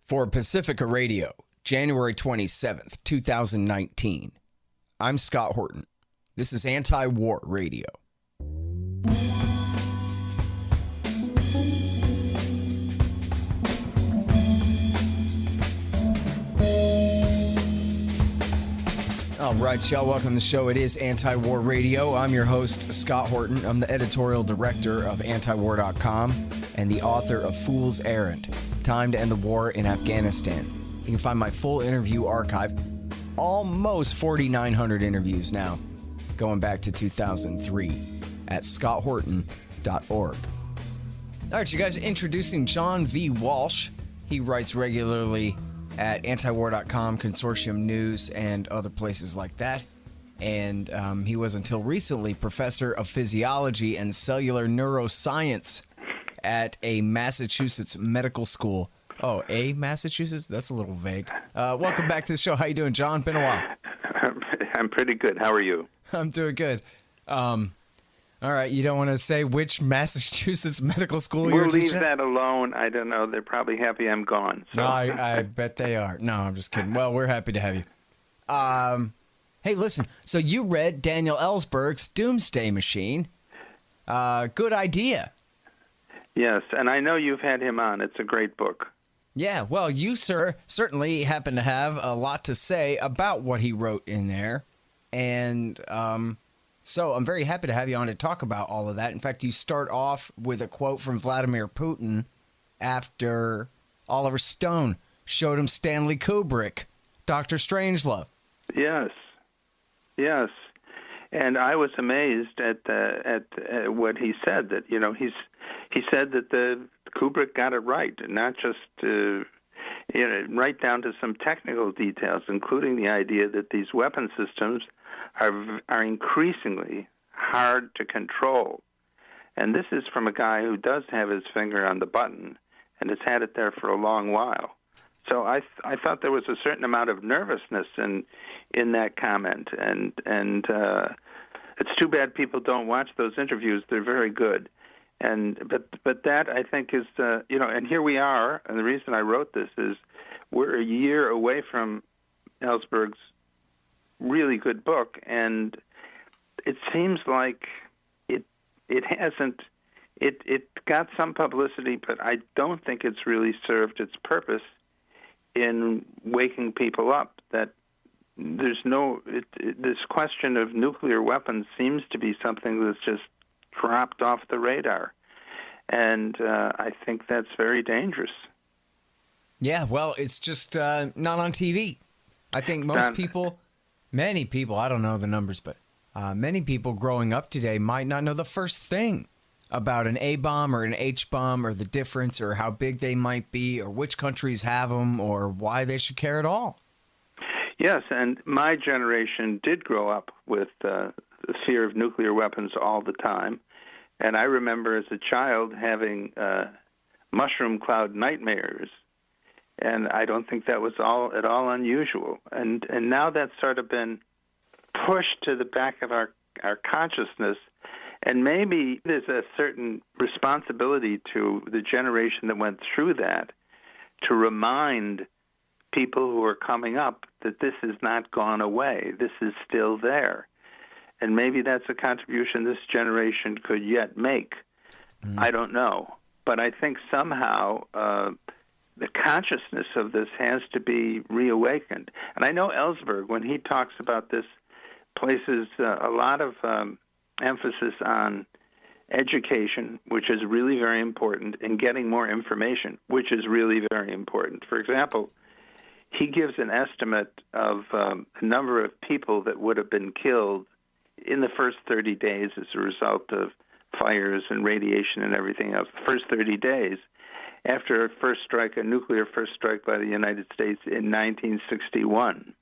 For Pacifica Radio, January 27th, 2019. I'm Scott Horton. This is Anti-War Radio. All right, y'all, welcome to the show. It is Anti-War Radio. I'm your host, Scott Horton. I'm the editorial director of antiwar.com and the author of Fool's Errand, Time to End the War in Afghanistan. You can find my full interview archive, almost 4,900 interviews now, going back to 2003, at scotthorton.org. All right, you guys, introducing John V. Walsh. He writes regularly at antiwar.com, Consortium News, and other places like that. And he was until recently professor of physiology and cellular neuroscience at a Massachusetts medical school. Oh, a Massachusetts? That's a little vague. Welcome back to the show. How you doing, John? Been a while. I'm pretty good. How are you? I'm doing good. All right, you don't want to say which Massachusetts medical school you're teaching? We'll leave that alone. I don't know. They're probably happy I'm gone. So. No, I bet they are. No, I'm just kidding. Well, we're happy to have you. Hey, listen, so you read Daniel Ellsberg's Doomsday Machine. Good idea. Yes, and I know you've had him on. It's a great book. Yeah, well, you, sir, certainly happen to have a lot to say about what he wrote in there. And so I'm very happy to have you on to talk about all of that. In fact, you start off with a quote from Vladimir Putin after Oliver Stone showed him Stanley Kubrick, Dr. Strangelove. Yes. And I was amazed at what he said. That he said that the Kubrick got it right, and not just right down to some technical details, including the idea that these weapon systems are increasingly hard to control. And this is from a guy who does have his finger on the button and has had it there for a long while. So I thought there was a certain amount of nervousness in that comment, and it's too bad people don't watch those interviews. They're very good. But that, I think, is and here we are, and the reason I wrote this is we're a year away from Ellsberg's really good book, and it seems like it got some publicity, but I don't think it's really served its purpose in waking people up that there's this question of nuclear weapons seems to be something that's just dropped off the radar, and I think that's very dangerous. Yeah, well, it's just not on TV. I think many people, I don't know the numbers, but many people growing up today might not know the first thing about an A-bomb or an H-bomb or the difference or how big they might be or which countries have them or why they should care at all. Yes, and my generation did grow up with the fear of nuclear weapons all the time. And I remember as a child having mushroom cloud nightmares. And I don't think that was at all unusual. And now that's sort of been pushed to the back of our consciousness. And maybe there's a certain responsibility to the generation that went through that to remind people who are coming up that this has not gone away. This is still there. And maybe that's a contribution this generation could yet make. I don't know. But I think somehow the consciousness of this has to be reawakened. And I know Ellsberg, when he talks about this, places a lot of emphasis on education, which is really very important, and getting more information, which is really very important. For example, he gives an estimate of the number of people that would have been killed in the first 30 days as a result of fires and radiation and everything else. The first 30 days after a nuclear first strike by the United States in 1961.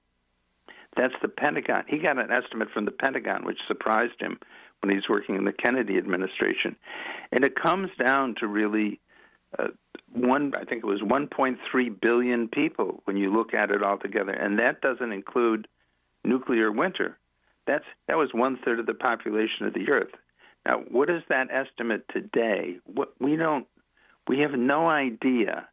That's the Pentagon. He got an estimate from the Pentagon, which surprised him when he's working in the Kennedy administration. And it comes down to really I think it was 1.3 billion people when you look at it all together. And that doesn't include nuclear winter. That was 1/3 of the population of the Earth. Now, what is that estimate today? We have no idea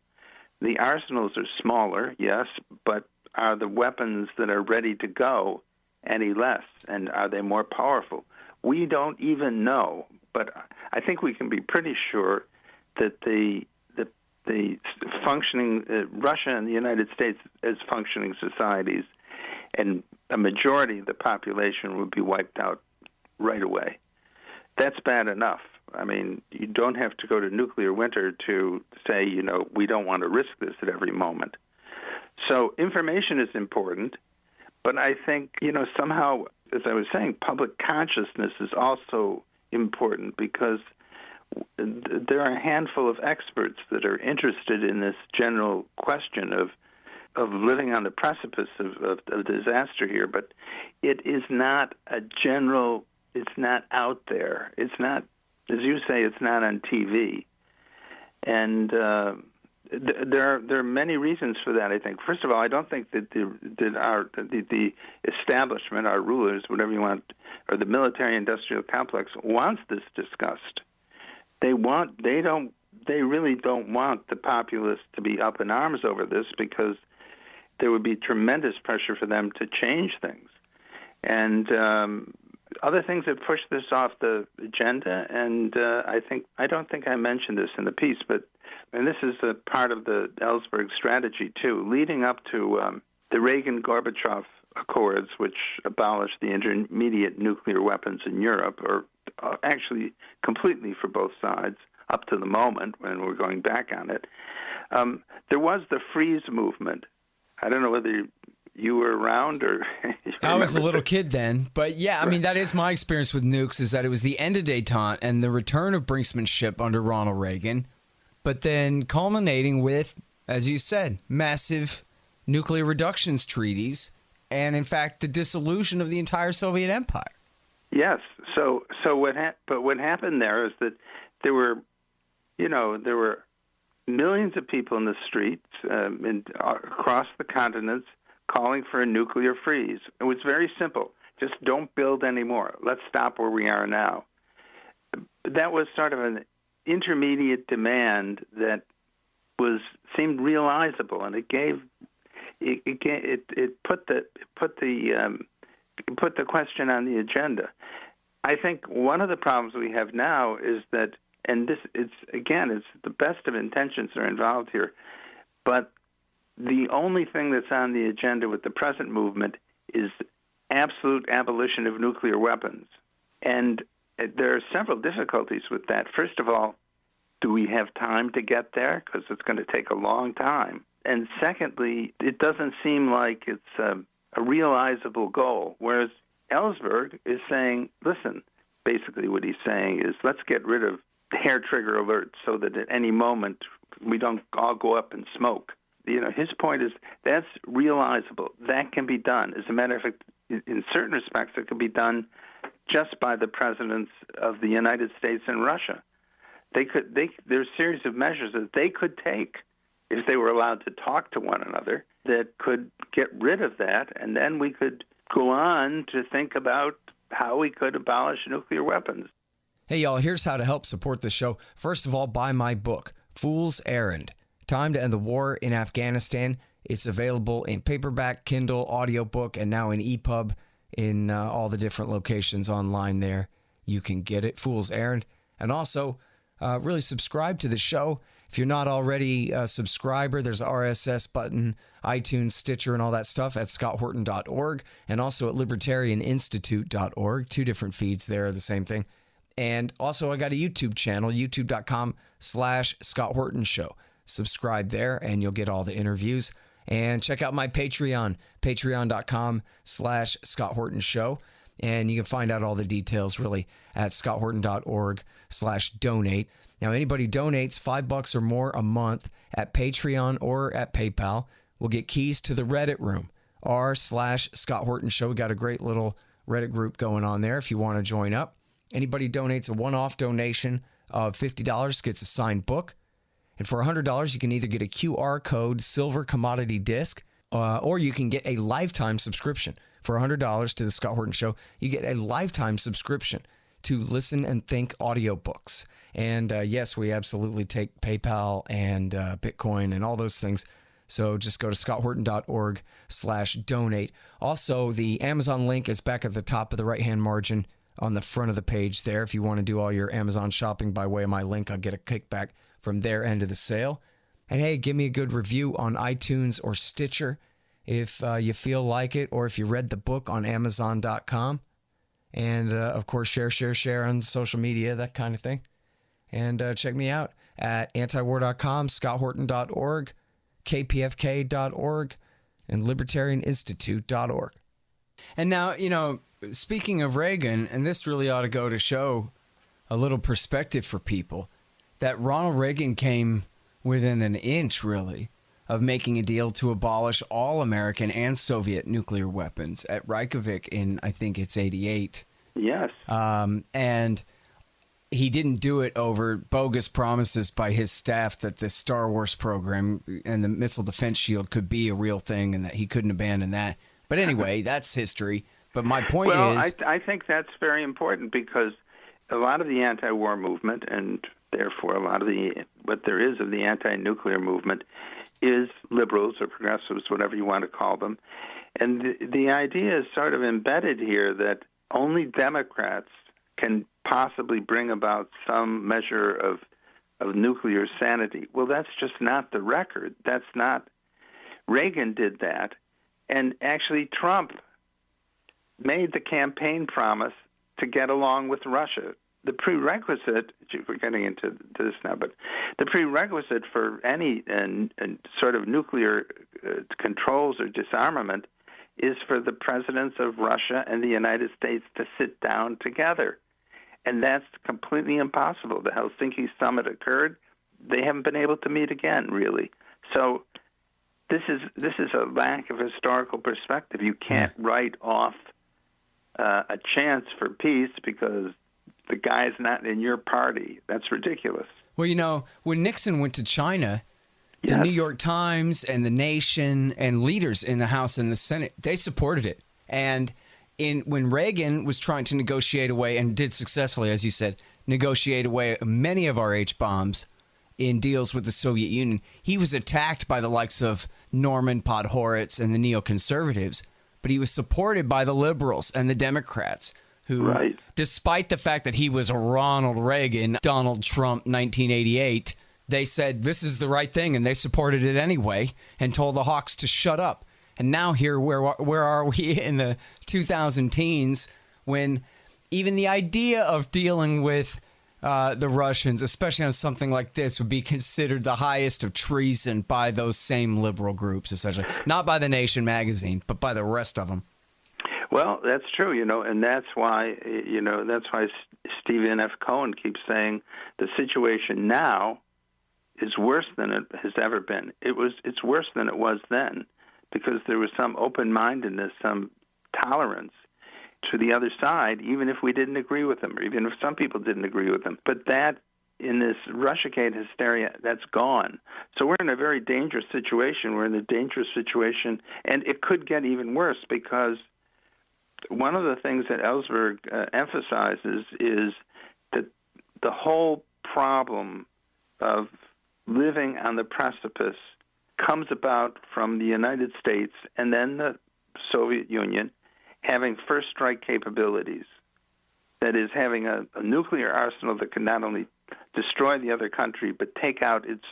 The arsenals are smaller, yes, but are the weapons that are ready to go any less, and are they more powerful? We don't even know, but I think we can be pretty sure that the functioning Russia and the United States as functioning societies, and a majority of the population would be wiped out right away. That's bad enough. I mean, you don't have to go to nuclear winter to say, we don't want to risk this at every moment. So information is important, but I think, somehow, as I was saying, public consciousness is also important, because there are a handful of experts that are interested in this general question of living on the precipice of disaster here, but it is not a general, it's not out there. It's not, as you say, it's not on TV. And there are many reasons for that, I think. First of all, I don't think that the establishment, our rulers, whatever you want, or the military-industrial complex wants this discussed. They really don't want the populace to be up in arms over this, because there would be tremendous pressure for them to change things. And other things have pushed this off the agenda, and I don't think I mentioned this in the piece, and this is a part of the Ellsberg strategy too, leading up to the Reagan-Gorbachev Accords, which abolished the intermediate nuclear weapons in Europe, or actually completely for both sides up to the moment when we're going back on it. There was the freeze movement. I don't know whether you were around or... I was a little kid then, but yeah, I mean, that is my experience with nukes, is that it was the end of détente and the return of brinksmanship under Ronald Reagan, but then culminating with, as you said, massive nuclear reductions treaties, and in fact, the dissolution of the entire Soviet empire. Yes. So what happened there is that there were millions of people in the streets across the continents calling for a nuclear freeze. It was very simple. Just don't build anymore. Let's stop where we are now. That was sort of an intermediate demand that seemed realizable, and it put the question on the agenda. I think one of the problems we have now is that, and it's the best of intentions are involved here, but the only thing that's on the agenda with the present movement is absolute abolition of nuclear weapons. And there are several difficulties with that. First of all, do we have time to get there? Because it's going to take a long time. And secondly, it doesn't seem like it's a realizable goal, whereas Ellsberg is saying, listen, basically what he's saying is, let's get rid of hair trigger alerts so that at any moment we don't all go up in smoke. His point is that's realizable. That can be done. As a matter of fact, in certain respects, it can be done just by the presidents of the United States and Russia. There's a series of measures that they could take if they were allowed to talk to one another that could get rid of that, and then we could go on to think about how we could abolish nuclear weapons. Hey, y'all, here's how to help support the show. First of all, buy my book, Fool's Errand, Time to End the War in Afghanistan. It's available in paperback, Kindle, audiobook, and now in EPUB in all the different locations online there. You can get it, Fool's Errand. And also, really subscribe to the show. If you're not already a subscriber, there's an RSS button, iTunes, Stitcher, and all that stuff at scotthorton.org, and also at libertarianinstitute.org. 2 different feeds there are the same thing. And also, I got a YouTube channel, youtube.com/Scott Horton Show. Subscribe there, and you'll get all the interviews. And check out my Patreon, patreon.com/Scott Horton Show. And you can find out all the details really at scotthorton.org/donate. Now, anybody donates $5 or more a month at Patreon or at PayPal will get keys to the Reddit room, r/Scott Horton Show. We got a great little Reddit group going on there if you want to join up. Anybody donates a one-off donation of $50 gets a signed book. And for $100, you can either get a QR code silver commodity disc, or you can get a lifetime subscription. For $100 to the Scott Horton Show, you get a lifetime subscription to Listen and Think audiobooks. And yes, we absolutely take PayPal and Bitcoin and all those things. So just go to scotthorton.org/donate. Also, the Amazon link is back at the top of the right-hand margin on the front of the page there. If you want to do all your Amazon shopping by way of my link, I'll get a kickback from their end of the sale. And hey, give me a good review on iTunes or Stitcher if you feel like it, or if you read the book on Amazon.com. And of course, share on social media, that kind of thing. And check me out at antiwar.com, scotthorton.org, kpfk.org, and libertarianinstitute.org. And now, you know, speaking of Reagan, and this really ought to go to show a little perspective for people, that Ronald Reagan came within an inch, really, of making a deal to abolish all American and Soviet nuclear weapons at Reykjavik in, I think it's 88. Yes. And he didn't do it over bogus promises by his staff that the Star Wars program and the Missile Defense Shield could be a real thing and that he couldn't abandon that. But anyway, that's history. But my point is... I think that's very important because a lot of the anti-war movement, and therefore a lot of what there is of the anti-nuclear movement, is liberals or progressives, whatever you want to call them. And the idea is sort of embedded here that only Democrats can possibly bring about some measure of nuclear sanity. Well, that's just not the record. That's not... Reagan did that. And actually, Trump made the campaign promise to get along with Russia. The prerequisite, we're getting into this now, but the prerequisite for any sort of nuclear controls or disarmament is for the presidents of Russia and the United States to sit down together. And that's completely impossible. The Helsinki summit occurred. They haven't been able to meet again, really. So this is a lack of historical perspective. You can't write off a chance for peace because the guy's not in your party. That's ridiculous. Well, you know, when Nixon went to China, the New York Times and The Nation and leaders in the House and the Senate, they supported it. And when Reagan was trying to negotiate away, and did successfully, as you said, negotiate away many of our H-bombs in deals with the Soviet Union, he was attacked by the likes of Norman Podhoretz and the neoconservatives, but he was supported by the liberals and the Democrats who, despite the fact that he was a Ronald Reagan, Donald Trump, 1988, they said this is the right thing, and they supported it anyway and told the hawks to shut up. And now here, where are we in the 2010s when even the idea of dealing with the Russians, especially on something like this, would be considered the highest of treason by those same liberal groups, essentially. Not by The Nation magazine, but by the rest of them. Well, that's true, and that's why, Stephen F. Cohen keeps saying the situation now is worse than it has ever been. It's worse than it was then because there was some open-mindedness, some tolerance to the other side, even if we didn't agree with them, or even if some people didn't agree with them. But that, in this Russiagate hysteria, that's gone. So we're in a very dangerous situation. We're in a dangerous situation, and it could get even worse because one of the things that Ellsberg emphasizes is that the whole problem of living on the precipice comes about from the United States and then the Soviet Union having first strike capabilities. That is, having a nuclear arsenal that can not only destroy the other country but take out its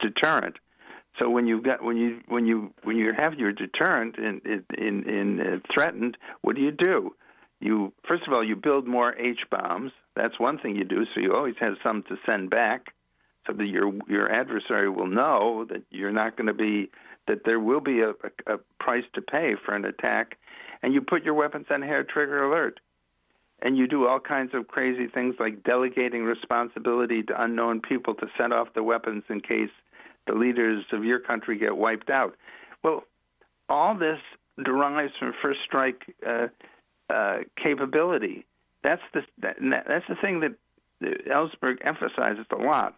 deterrent. So when you have your deterrent in threatened, what do? You first of all you build more H-bombs. That's one thing you do. So you always have some to send back, so that your adversary will know that you're not going to be, that there will be a price to pay for an attack, and you put your weapons on hair trigger alert. And you do all kinds of crazy things like delegating responsibility to unknown people to set off the weapons in case the leaders of your country get wiped out. Well, all this derives from first strike capability. That's the thing that Ellsberg emphasizes a lot.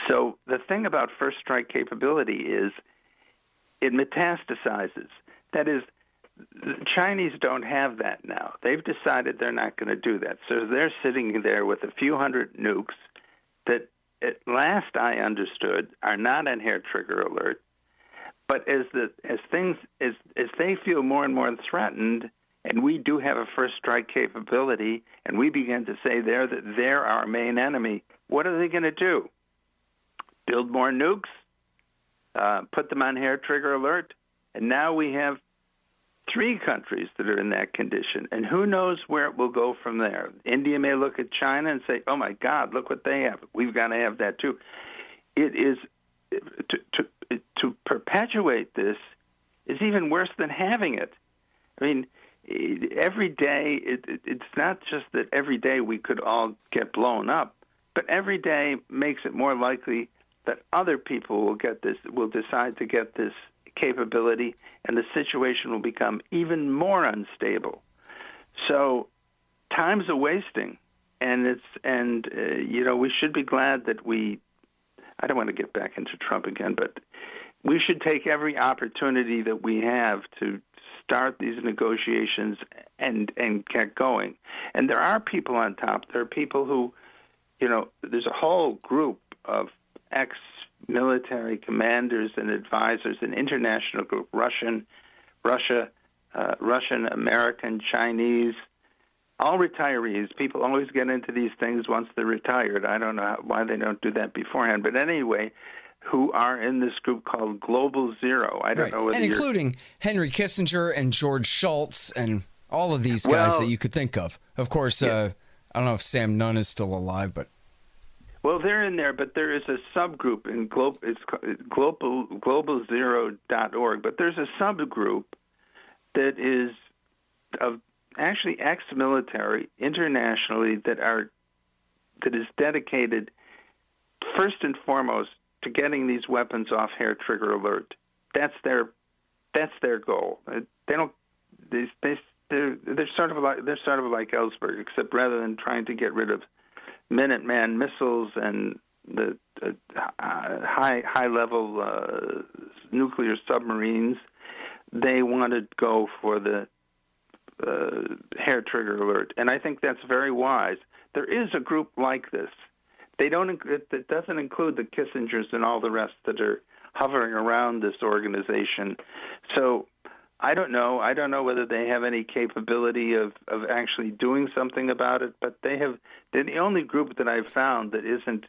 So the thing about first strike capability is it metastasizes. That is, the Chinese don't have that now. They've decided they're not going to do that. So they're sitting there with a few hundred nukes that, at last I understood, are not on hair trigger alert. But as they feel more and more threatened, and we do have a first strike capability, and we begin to say they're our main enemy, what are they going to do? Build more nukes? Put them on hair trigger alert? And now we have 3 countries that are in that condition, and who knows where it will go from there. India may look at China and say, oh, my God, look what they have. We've got to have that, too. It is to perpetuate this is even worse than having it. I mean, every day, it's not just that every day we could all get blown up, but every day makes it more likely that other people will decide to get this capability, and the situation will become even more unstable. So time's a wasting, and we should be glad that I don't want to get back into Trump again, but we should take every opportunity that we have to start these negotiations and get going. And there are people on top. There are people who, there's a whole group of ex-military commanders and advisors, an international group, Russian, American, Chinese, all retirees. People always get into these things once they're retired. I don't know why they don't do that beforehand. But anyway, who are in this group called Global Zero. I don't know whether and including Henry Kissinger and George Shultz and all of these guys that you could think of. Of course, I don't know if Sam Nunn is still alive, but... Well, they're in there, but there is a subgroup in it's globalzero.org, but there's a subgroup that is of actually ex-military internationally that is dedicated first and foremost to getting these weapons off hair trigger alert. That's their goal. They're sort of like Ellsberg, except rather than trying to get rid of Minuteman missiles and the high-level nuclear submarines, they want to go for the hair trigger alert, and I think that's very wise. There is a group like this. It doesn't include the Kissingers and all the rest that are hovering around this organization. So I don't know. I don't know whether they have any capability of actually doing something about it, but they're the only group that I've found that isn't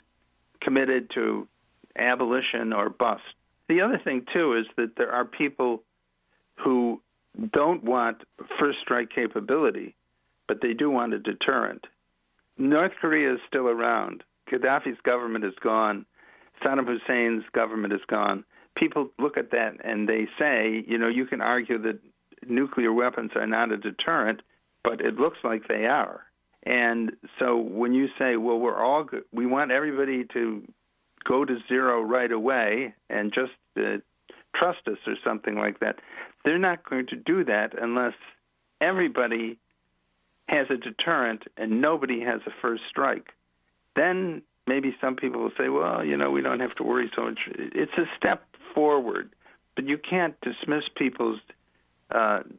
committed to abolition or bust. The other thing, too, is that there are people who don't want first strike capability, but they do want a deterrent. North Korea is still around. Gaddafi's government is gone. Saddam Hussein's government is gone. People look at that and they say, you can argue that nuclear weapons are not a deterrent, but it looks like they are. And so when you say, well, we want everybody to go to zero right away and just trust us or something like that, they're not going to do that unless everybody has a deterrent and nobody has a first strike. Then maybe some people will say, well, we don't have to worry so much. It's a step forward, but you can't dismiss people's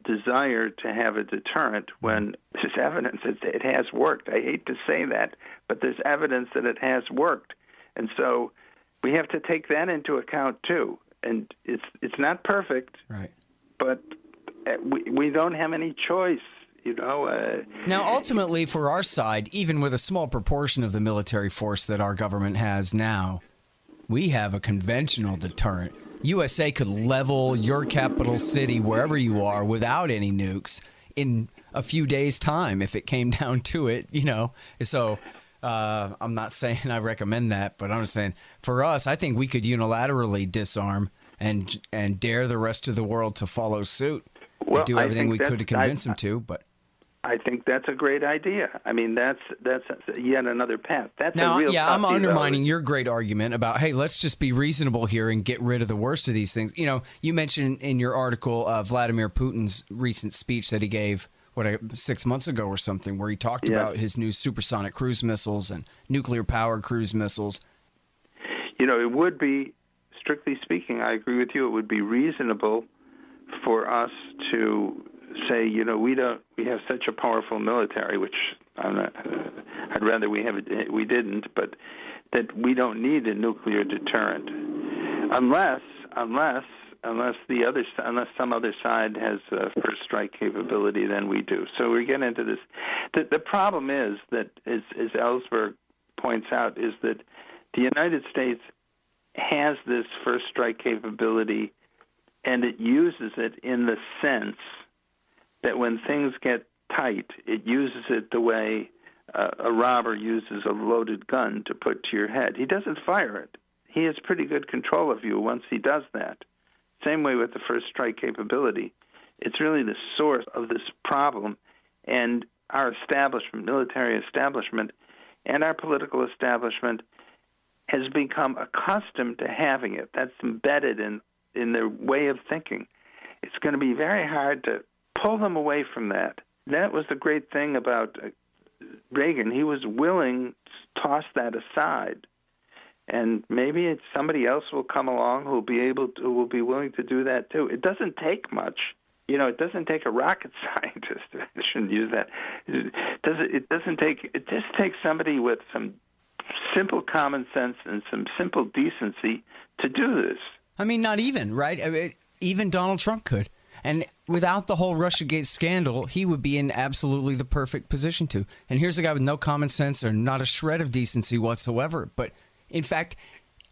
desire to have a deterrent when there's evidence that it has worked. I hate to say that, but there's evidence that it has worked. And so we have to take that into account, too. And it's not perfect, right? But we don't have any choice. Now, ultimately, for our side, even with a small proportion of the military force that our government has now, we have a conventional deterrent. USA could level your capital city, wherever you are, without any nukes in a few days' time if it came down to it, So I'm not saying I recommend that, but I'm just saying for us, I think we could unilaterally disarm and dare the rest of the world to follow suit. Well, do everything we could to convince them to, but... I think that's a great idea. I mean, that's yet another path. I'm undermining your great argument about, hey, let's just be reasonable here and get rid of the worst of these things. You mentioned in your article Vladimir Putin's recent speech that he gave, 6 months ago or something, where he talked about his new supersonic cruise missiles and nuclear-powered cruise missiles. It would be, strictly speaking, I agree with you, it would be reasonable for us to say, we have such a powerful military, which I'd rather we didn't, but that we don't need a nuclear deterrent unless some other side has first strike capability, then we do. So we get into this. The problem is that, as Ellsberg points out, is that the United States has this first strike capability, and it uses it in the sense that when things get tight, it uses it the way a robber uses a loaded gun to put to your head. He doesn't fire it. He has pretty good control of you once he does that. Same way with the first strike capability. It's really the source of this problem, and our establishment, military establishment, and our political establishment has become accustomed to having it. That's embedded in their way of thinking. It's going to be very hard to pull them away from that. That was the great thing about Reagan. He was willing to toss that aside. And maybe somebody else will come along who will be willing to do that too. It doesn't take much. It doesn't take a rocket scientist. I shouldn't use that. It just takes somebody with some simple common sense and some simple decency to do this. I mean, not even, right? I mean, even Donald Trump could. And without the whole Russiagate scandal, he would be in absolutely the perfect position to. And here's a guy with no common sense or not a shred of decency whatsoever. But in fact,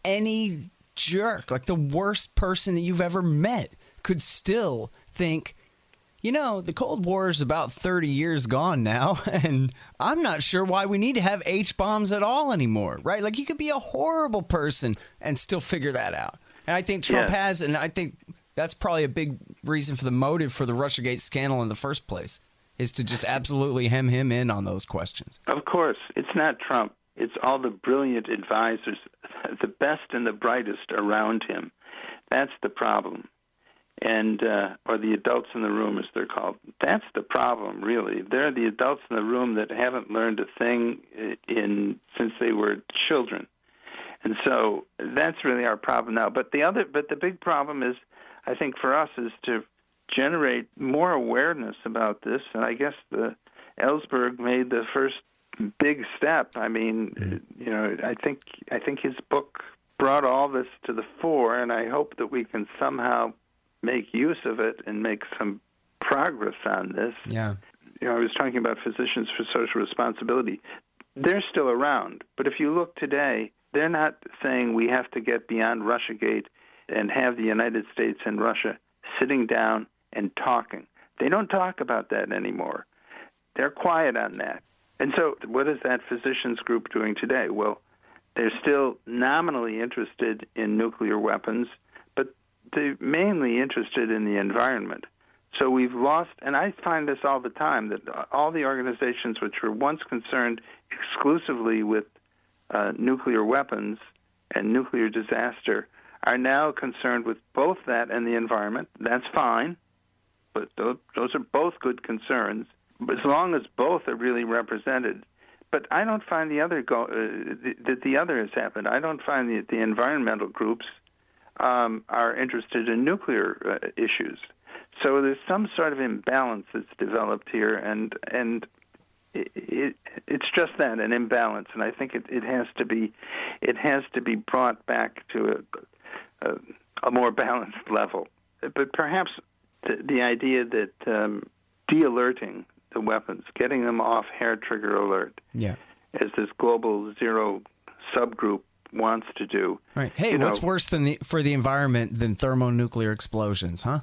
any jerk, like the worst person that you've ever met, could still think, the Cold War is about 30 years gone now, and I'm not sure why we need to have H-bombs at all anymore, right? Like, you could be a horrible person and still figure that out. And I think Trump has, and I think that's probably a big reason for the motive for the Russiagate scandal in the first place, is to just absolutely hem him in on those questions. Of course. It's not Trump. It's all the brilliant advisors, the best and the brightest around him. That's the problem. And or the adults in the room, as they're called. That's the problem, really. They're the adults in the room that haven't learned a thing since they were children. And so that's really our problem now. But the big problem is, I think, for us, is to generate more awareness about this. And I guess Ellsberg made the first big step. I mean, I think his book brought all this to the fore, and I hope that we can somehow make use of it and make some progress on this. Yeah. I was talking about Physicians for Social Responsibility. They're still around, but if you look today, they're not saying we have to get beyond Russiagate and have the United States and Russia sitting down and talking. They don't talk about that anymore. They're quiet on that. And so what is that physicians group doing today? Well, they're still nominally interested in nuclear weapons, but they're mainly interested in the environment. So we've lost, and I find this all the time, that all the organizations which were once concerned exclusively with nuclear weapons and nuclear disaster are now concerned with both that and the environment. That's fine, but those are both good concerns, as long as both are really represented. But I don't find the other has happened. I don't find the environmental groups are interested in nuclear issues. So there's some sort of imbalance that's developed here, and it's just that, an imbalance. And I think it has to be brought back to a more balanced level. But perhaps the idea that de-alerting the weapons, getting them off hair trigger alert, as this global zero subgroup wants to do. Right. Hey, what's worse for the environment than thermonuclear explosions, huh?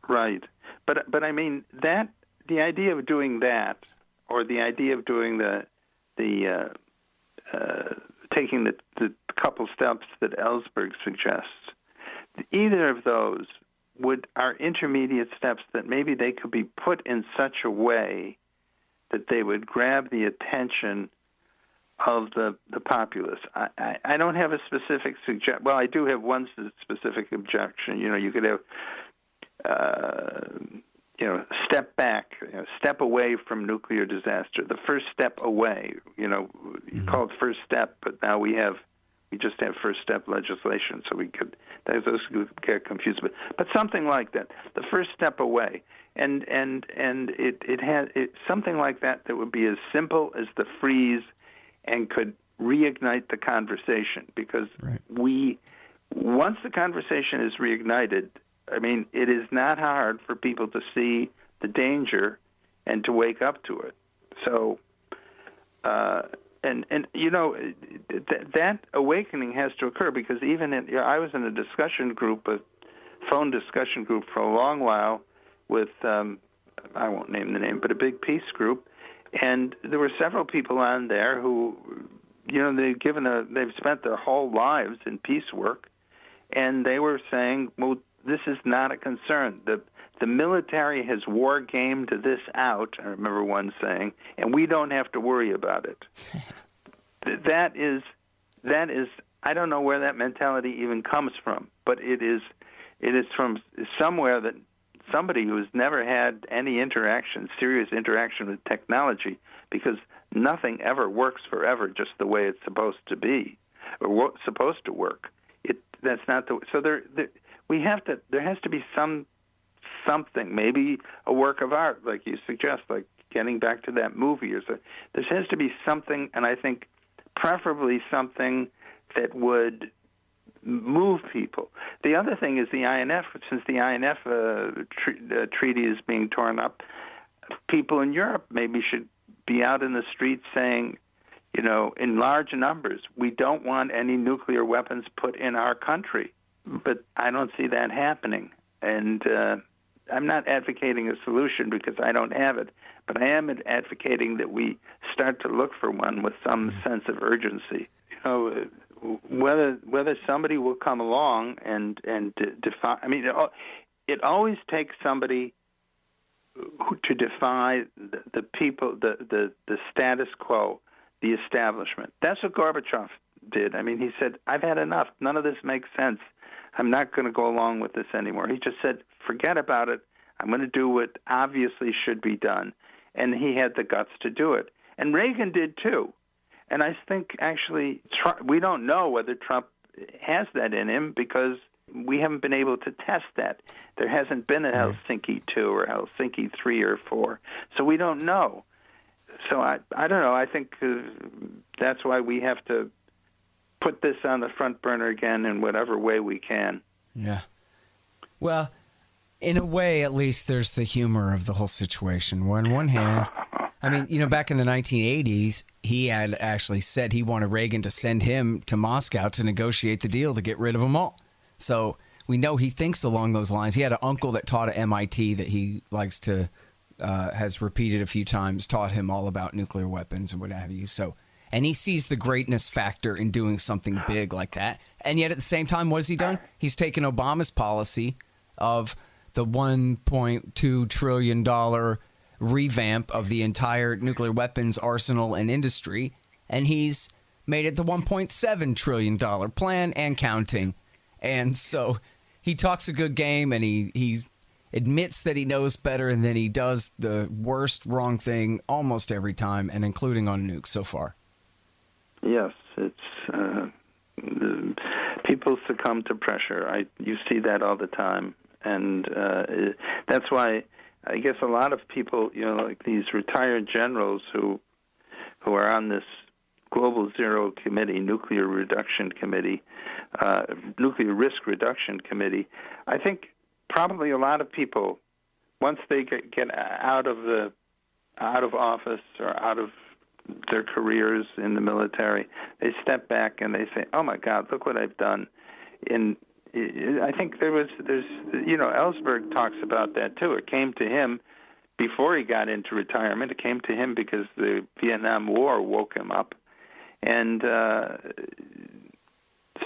Right. But I mean, that the idea of doing that, or the idea of doing taking the couple steps that Ellsberg suggests, either of those are intermediate steps that maybe they could be put in such a way that they would grab the attention of the populace. I don't have a specific suggestion. Well, I do have one specific objection. You could have, step back, step away from nuclear disaster. The first step away, you call it first step, but now we have We just have first step legislation, so those could get confused. But something like that, the first step away, and it has something like that would be as simple as the freeze, and could reignite the conversation, because once the conversation is reignited, I mean, it is not hard for people to see the danger and to wake up to it. So, and you know, that awakening has to occur, because even I was in a discussion group, a phone discussion group, for a long while with I won't name the name, but a big peace group, and there were several people on there who, you know, they've spent their whole lives in peace work, and they were saying, well, this is not a concern. The military has war gamed this out, I remember one saying, and we don't have to worry about it. That is, I don't know where that mentality even comes from, but it is from somewhere that somebody who has never had any serious interaction with technology, because nothing ever works forever just the way it's supposed to be, or supposed to work. That's not the so there has to be something, maybe a work of art, like you suggest, like getting back to that movie or so. There has to be something, and I think preferably something that would move people. The other thing is the INF. Since the INF treaty is being torn up, people in Europe maybe should be out in the streets saying, you know, in large numbers, we don't want any nuclear weapons put in our country. But I don't see that happening. And I'm not advocating a solution because I don't have it, but I am advocating that we start to look for one with some sense of urgency. You know, whether somebody will come along and defy. I mean, it always takes somebody to defy the people, the status quo, the establishment. That's what Gorbachev did. I mean, he said, I've had enough. None of this makes sense. I'm not going to go along with this anymore. He just said, forget about it. I'm going to do what obviously should be done. And he had the guts to do it. And Reagan did too. And I think actually we don't know whether Trump has that in him, because we haven't been able to test that. There hasn't been a Helsinki 2 or Helsinki 3 or 4. So we don't know. So I don't know. I think that's why we have to put this on the front burner again in whatever way we can. Yeah. Well, in a way, at least, there's the humor of the whole situation. Where on one hand, I mean, you know, back in the 1980s, he had actually said he wanted Reagan to send him to Moscow to negotiate the deal to get rid of them all. So we know he thinks along those lines. He had an uncle that taught at MIT that he likes to, has repeated a few times, taught him all about nuclear weapons and what have you. So, and he sees the greatness factor in doing something big like that. And yet at the same time, what has he done? He's taken Obama's policy of the $1.2 trillion revamp of the entire nuclear weapons arsenal and industry, and he's made it the $1.7 trillion plan and counting. And so he talks a good game, and he admits that he knows better, and then he does the worst wrong thing almost every time, and including on nukes so far. Yes, it's people succumb to pressure. You see that all the time, and that's why I guess a lot of people, you know, like these retired generals who are on this Global Zero Committee, Nuclear Reduction Committee, Nuclear Risk Reduction Committee. I think probably a lot of people, once they get out of office or out of their careers in the military, they step back and they say, "Oh my God, look what I've done." I think there's you know, Ellsberg talks about that too. It came to him before he got into retirement. It came to him because the Vietnam War woke him up, and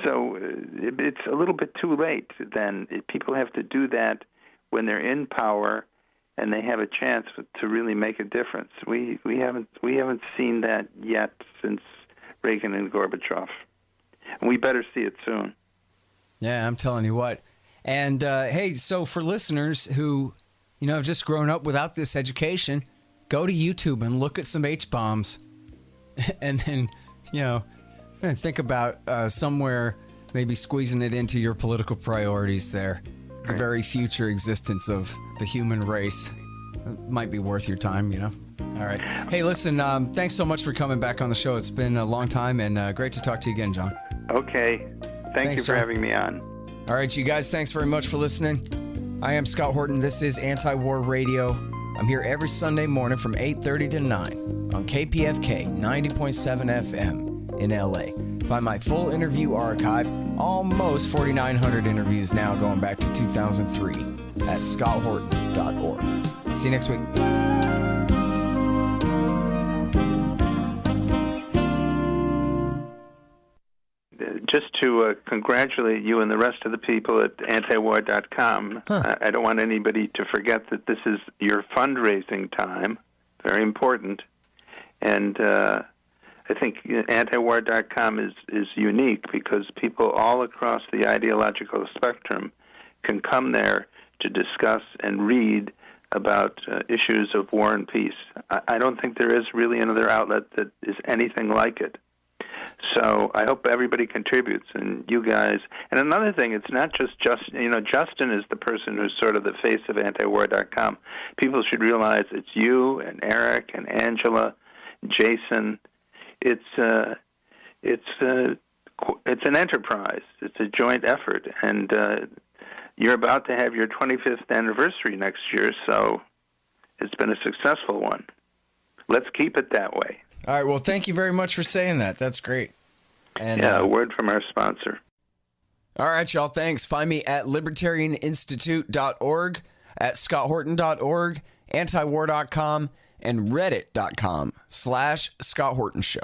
so it's a little bit too late. Then people have to do that when they're in power and they have a chance to really make a difference. We haven't seen that yet since Reagan and Gorbachev, and we better see it soon. Yeah, I'm telling you what. And hey, so for listeners who, you know, have just grown up without this education, go to YouTube and look at some H-bombs, and then, you know, And think about somewhere maybe squeezing it into your political priorities there. The very future existence of the human race. It might be worth your time, you know? All right. Hey, listen, thanks so much for coming back on the show. It's been a long time, and great to talk to you again, John. Okay. Thanks you for John. having me on. All right, you guys, thanks very much for listening. I am Scott Horton. This is Anti-War Radio. I'm here every Sunday morning from 8:30 to 9 on KPFK 90.7 FM in LA. Find my full interview archive, almost 4,900 interviews now going back to 2003 at scotthorton.org. See you next week. Just to congratulate you and the rest of the people at antiwar.com. I don't want anybody to forget that this is your fundraising time. Very important. And I think antiwar.com is unique because people all across the ideological spectrum can come there to discuss and read about issues of war and peace. I don't think there is really another outlet that is anything like it. So I hope everybody contributes, and you guys. And another thing, it's not just Justin. You know, Justin is the person who's sort of the face of antiwar.com. People should realize it's you and Eric and Angela, Jason. It's an enterprise. It's a joint effort, and you're about to have your 25th anniversary next year, so it's been a successful one. Let's keep it that way. All right, well, thank you very much for saying that. That's great. And, a word from our sponsor. All right, y'all, thanks. Find me at libertarianinstitute.org, at scotthorton.org, antiwar.com, and reddit.com/Scott Horton Show.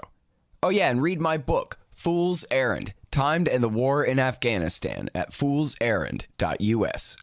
Oh, yeah, and read my book, Fool's Errand, Time to End the War in Afghanistan, at foolserrand.us.